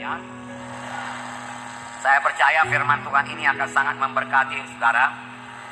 Ya. Saya percaya firman Tuhan ini akan sangat memberkati saudara,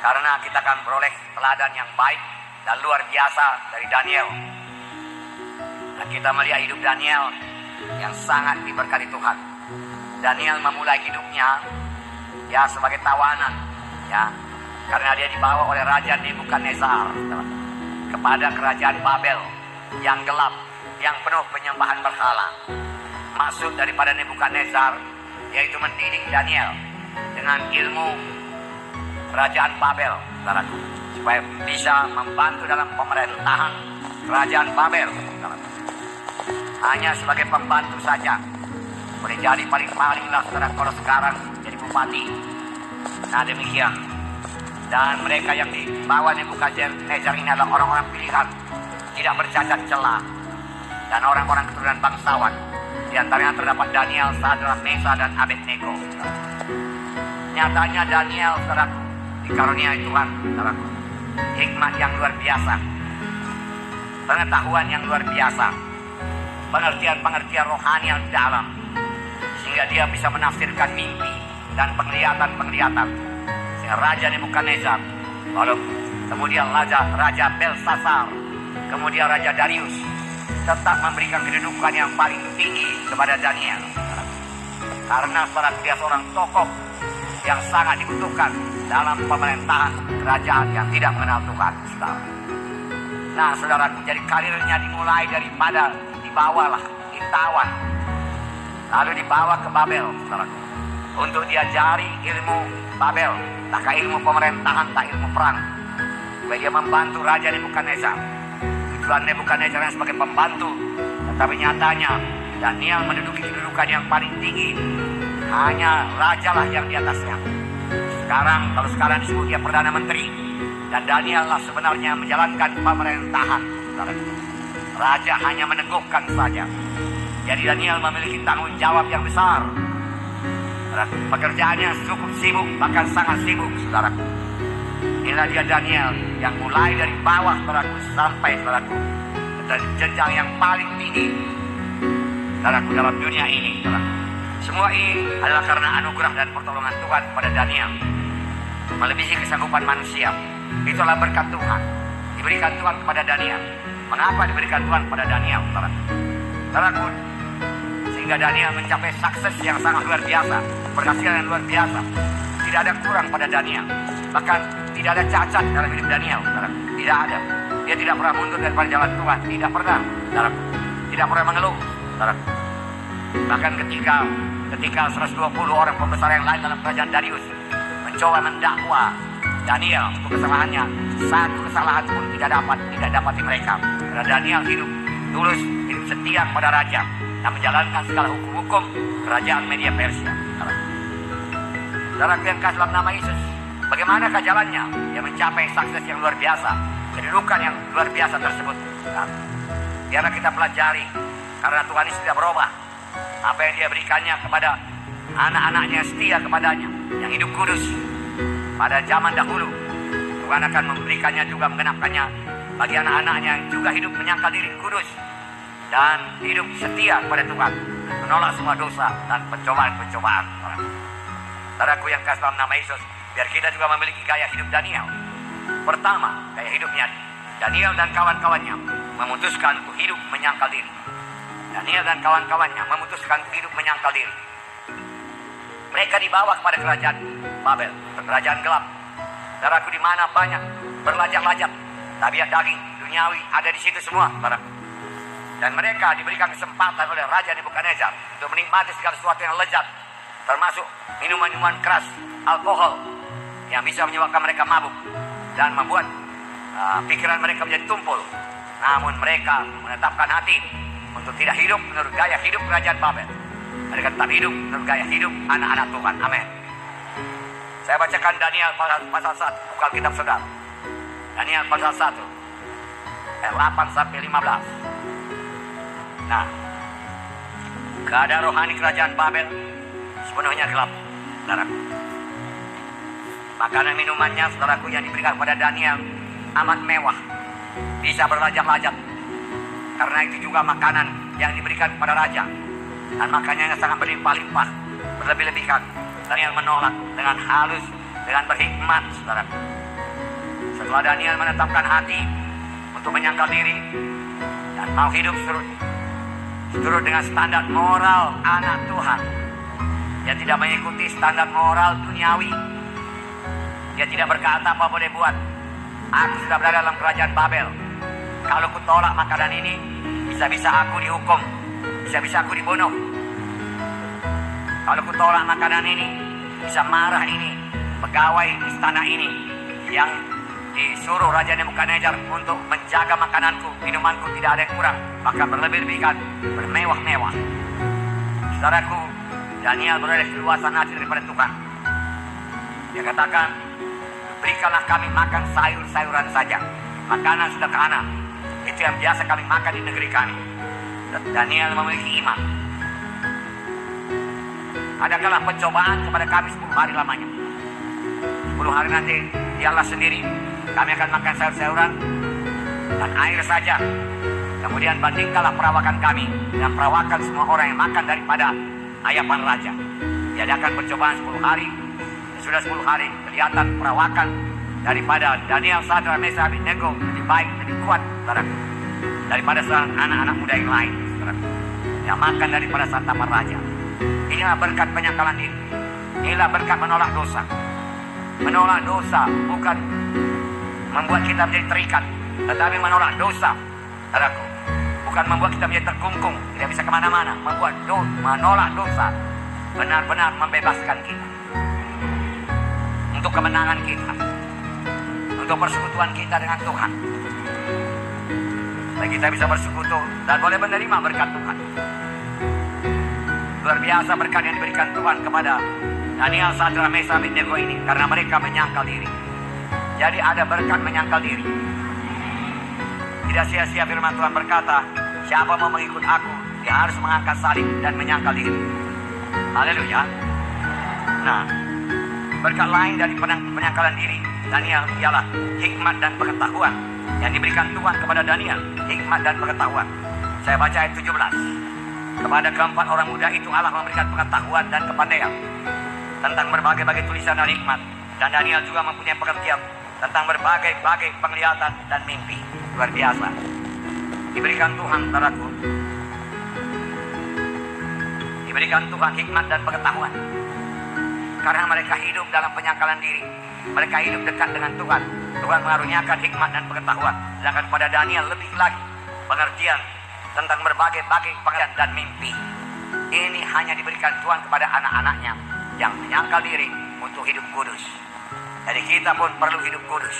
karena kita akan beroleh teladan yang baik dan luar biasa dari Daniel. Dan kita melihat hidup Daniel yang sangat diberkati Tuhan. Daniel memulai hidupnya ya sebagai tawanan, ya, karena dia dibawa oleh Raja Nebukadnezar kepada kerajaan Babel yang gelap, yang penuh penyembahan berhala. Maksud daripada Nebukadnezar yaitu mendidik Daniel dengan ilmu kerajaan Babel, saudaraku, supaya bisa membantu dalam pemerintahan kerajaan Babel, saudaraku. Hanya sebagai pembantu saja, boleh jadi paling-paling lah saudara kalau sekarang jadi bupati. Nah demikian. Dan mereka yang dibawa Nebukadnezar ini adalah orang-orang pilihan, tidak bercacat celah, dan orang-orang keturunan bangsawan. Di antaranya terdapat Daniel, Sadrak, Mesa, dan Abednego. Nyatanya Daniel, saudaraku, dikaruniai Tuhan, saudaraku, hikmat yang luar biasa, pengetahuan yang luar biasa, pengertian-pengertian rohani yang dalam, sehingga dia bisa menafsirkan mimpi dan penglihatan-penglihatan. Sehingga Raja Nebukadnezar, lalu kemudian Raja Belsasar, kemudian Raja Darius tetap memberikan kedudukan yang paling tinggi kepada Daniel, karena dia seorang tokoh yang sangat dibutuhkan dalam pemerintahan kerajaan yang tidak mengenal Tuhan, saudara. Nah, saudaraku, jadi karirnya dimulai daripada dibawalah, ditawan, lalu dibawa ke Babel, saudaraku, untuk diajari ilmu Babel, tak ilmu pemerintahan, tak ilmu perang, supaya dia membantu Raja Nebukadnezar. Tuhan Nebukadnezar sebagai pembantu, tetapi nyatanya Daniel menduduki kedudukan yang paling tinggi. Hanya rajalah yang di atasnya. Kalau sekarang disebut dia Perdana Menteri, dan Daniel lah sebenarnya menjalankan pemerintahan. Raja hanya meneguhkan saja. Jadi Daniel memiliki tanggung jawab yang besar. Pekerjaannya cukup sibuk, bahkan sangat sibuk, saudaraku. Inilah dia Daniel yang mulai dari bawah, saudaraku, sampai, saudaraku, dari jenjang yang paling tinggi, saudaraku, dalam dunia ini, saudaraku. Semua ini adalah karena anugerah dan pertolongan Tuhan kepada Daniel, melebihi kesanggupan manusia. Itulah berkat Tuhan, diberikan Tuhan kepada Daniel. Mengapa diberikan Tuhan kepada Daniel, saudaraku? Saudaraku, sehingga Daniel mencapai sukses yang sangat luar biasa, berhasilan yang luar biasa. Tidak ada kurang pada Daniel, bahkan tidak ada cacat dalam hidup Daniel, saudaraku. Tidak ada. Dia tidak pernah mundur daripada jalan Tuhan, tidak pernah, saudaraku. Tidak pernah mengeluh, saudaraku. Bahkan ketika 120 orang pembesar yang lain dalam kerajaan Darius mencoba mendakwa Daniel untuk kesalahannya, satu kesalahan pun tidak dapat mereka. Karena Daniel hidup tulus, hidup setia kepada raja, dan menjalankan segala hukum-hukum kerajaan Media Persia. Saudaraku yang kasih dalam nama Yesus, bagaimanakah jalannya? Dia mencapai sukses yang luar biasa, kedudukan yang luar biasa tersebut. Biarlah kita pelajari, karena Tuhan Yesus tidak berubah. Apa yang dia berikannya kepada anak-anaknya yang setia kepadanya, yang hidup kudus pada zaman dahulu, Tuhan akan memberikannya juga, menggenapkannya bagi anak-anaknya yang juga hidup menyangkal diri kudus dan hidup setia kepada Tuhan, menolak semua dosa dan pencobaan-pencobaan. Saudaraku yang kasih dalam nama Yesus, biar kita juga memiliki gaya hidup Daniel. Pertama, gaya hidupnya Daniel dan kawan-kawannya memutuskan untuk hidup menyangkal diri. Daniel dan kawan-kawannya memutuskan untuk hidup menyangkal diri. Mereka dibawa kepada kerajaan Babel, kerajaan gelap. Saudaraku, di mana banyak berlajak-lajak, tabiat daging, duniawi ada di situ semua, saudaraku. Dan mereka diberikan kesempatan oleh Raja Nebukadnezar untuk menikmati segala sesuatu yang lezat, termasuk minuman-minuman keras, alkohol, yang bisa menyebabkan mereka mabuk dan membuat pikiran mereka menjadi tumpul. Namun mereka menetapkan hati untuk tidak hidup menurut gaya hidup kerajaan Babel. Mereka tetap hidup menurut gaya hidup anak-anak Tuhan. Amin. Saya bacakan Daniel pasal 1, buka kitab saudara. Daniel pasal 1, ayat 8 sampai 15. Nah, keadaan rohani kerajaan Babel sepenuhnya gelap, saudaraku. Makanan minumannya, saudaraku, yang diberikan kepada Daniel amat mewah, bisa berlajak-lajak. Karena itu juga makanan yang diberikan kepada raja. dan makanannya sangat berlimpah-limpah, berlebih-lebihkan. Daniel menolak dengan halus, dengan berhikmat, saudara. Setelah Daniel menetapkan hati untuk menyangkal diri dan mau hidup seturut dengan standar moral anak Tuhan, dia tidak mengikuti standar moral duniawi. Dia tidak berkata apa boleh buat. Aku sudah berada dalam kerajaan Babel. Kalau ku tolak makanan ini, bisa-bisa aku dihukum, bisa-bisa aku dibunuh. Kalau ku tolak makanan ini, bisa marah ini pegawai istana ini yang disuruh Raja Nebukadnezar untuk menjaga makananku, minumanku tidak ada yang kurang, bahkan berlebih-lebihkan, bermewah-mewah. Saudaraku, Daniel beroleh keluasan hati daripada Tuhan. Dia katakan, berikanlah kami makan sayur-sayuran saja, makanan sederhana. Itu yang biasa kami makan di negeri kami. Daniel memiliki iman. Adakanlah pencobaan kepada kami 10 hari lamanya. 10 hari nanti dialah sendiri. Kami akan makan sayur-sayuran dan air saja. Kemudian bandingkanlah perawakan kami dengan perawakan semua orang yang makan daripada ayapan raja. Diadakan percobaan 10 hari. Sudah 10 hari kelihatan perawakan daripada Daniel, Sadrak, Mesah, Abednego lebih baik, lebih kuat, saudara, daripada anak-anak muda yang lain, saudara, yang makan daripada santapan raja. Inilah berkat penyangkalan diri. Inilah berkat menolak dosa. Menolak dosa bukan membuat kita menjadi terikat, tetapi menolak dosa, saudaraku, bukan membuat kita menjadi terkungkung, tidak bisa kemana-mana. Menolak dosa benar-benar membebaskan kita untuk kemenangan kita, untuk persekutuan kita dengan Tuhan. Dan kita bisa bersekutu dan boleh menerima berkat Tuhan. Luar biasa berkat yang diberikan Tuhan kepada Daniel, Sadrak, Mesah, Abednego ini, karena mereka menyangkal diri. Jadi ada berkat menyangkal diri. Tidak sia-sia firman Tuhan berkata, siapa mau mengikut aku, dia harus mengangkat salib dan menyangkal diri. Haleluya. Nah, berkat lain dari penyangkalan diri Daniel ialah hikmat dan pengetahuan yang diberikan Tuhan kepada Daniel. Hikmat dan pengetahuan. Saya baca ayat 17. Kepada keempat orang muda itu Allah memberikan pengetahuan dan kepandaian tentang berbagai-bagai tulisan dan hikmat. Dan Daniel juga mempunyai pengertian tentang berbagai-bagai penglihatan dan mimpi. Luar biasa. Diberikan Tuhan, saudaraku. Diberikan Tuhan hikmat dan pengetahuan. Karena mereka hidup dalam penyangkalan diri. Mereka hidup dekat dengan Tuhan. Tuhan mengaruniakan hikmat dan pengetahuan. Sedangkan pada Daniel lebih lagi pengertian tentang berbagai-bagai pengertian dan mimpi. Ini hanya diberikan Tuhan kepada anak-anaknya yang menyangkal diri untuk hidup kudus. Jadi kita pun perlu hidup kudus.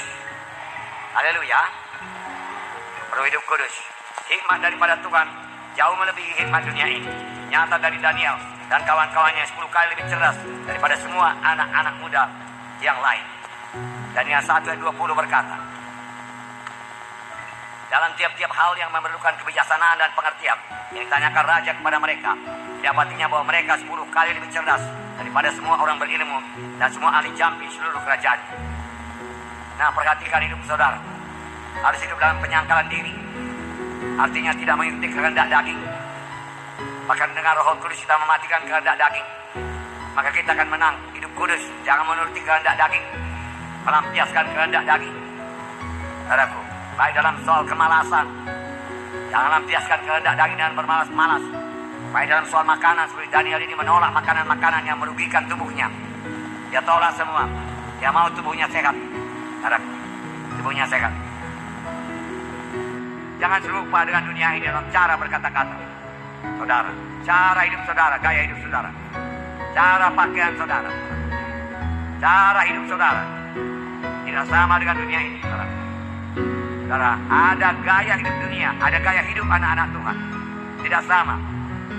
Haleluya. Perlu hidup kudus. Hikmat daripada Tuhan jauh melebihi hikmat dunia ini. Nyata dari Daniel dan kawan-kawannya 10 kali lebih cerdas daripada semua anak-anak muda yang lain. Daniel 1 ayat 20 berkata, dalam tiap-tiap hal yang memerlukan kebijaksanaan dan pengertian yang ditanyakan raja kepada mereka, dapatinya bahwa mereka 10 kali lebih cerdas daripada semua orang berilmu dan semua ahli jampi seluruh kerajaan. Nah, perhatikan hidup saudara. Harus hidup dalam penyangkalan diri. Artinya tidak mengikuti kehendak daging. Bahkan dengan Roh Kudus kita mematikan kehendak daging, maka kita akan menang hidup kudus. Jangan menuruti kehendak daging, melampiaskan kehendak daging. Saudaraku, baik dalam soal kemalasan, jangan lampiaskan kehendak daging dengan bermalas-malas. Baik dalam soal makanan, seperti Daniel ini menolak makanan-makanan yang merugikan tubuhnya. Dia tolak semua. Dia mau tubuhnya sehat. Saudaraku, tubuhnya sehat. Jangan serupa dengan dunia ini dalam cara berkata-kata. Saudara, cara hidup saudara, gaya hidup saudara, cara pakaian saudara, cara hidup saudara tidak sama dengan dunia ini, saudara. Saudara, ada gaya hidup dunia, ada gaya hidup anak-anak Tuhan, tidak sama.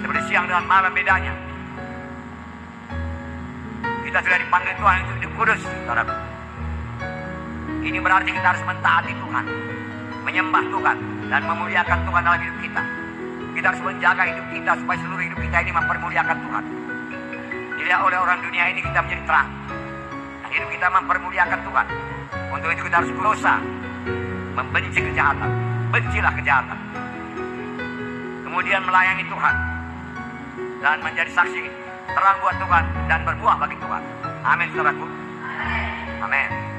Seperti siang dengan malam bedanya. Kita sudah dipanggil Tuhan untuk hidup kudus, saudara. Ini berarti kita harus mentaati Tuhan, menyembah Tuhan, dan memuliakan Tuhan dalam hidup kita. Kita harus menjaga hidup kita supaya seluruh hidup kita ini mempermuliakan Tuhan. Dilihat oleh orang dunia ini kita menjadi terang. Dan hidup kita mempermuliakan Tuhan. Untuk itu kita harus berusaha membenci kejahatan. Bencilah kejahatan. Kemudian melayani Tuhan. dan menjadi saksi terang buat Tuhan dan berbuah bagi Tuhan. Amin, saudaraku. Amin.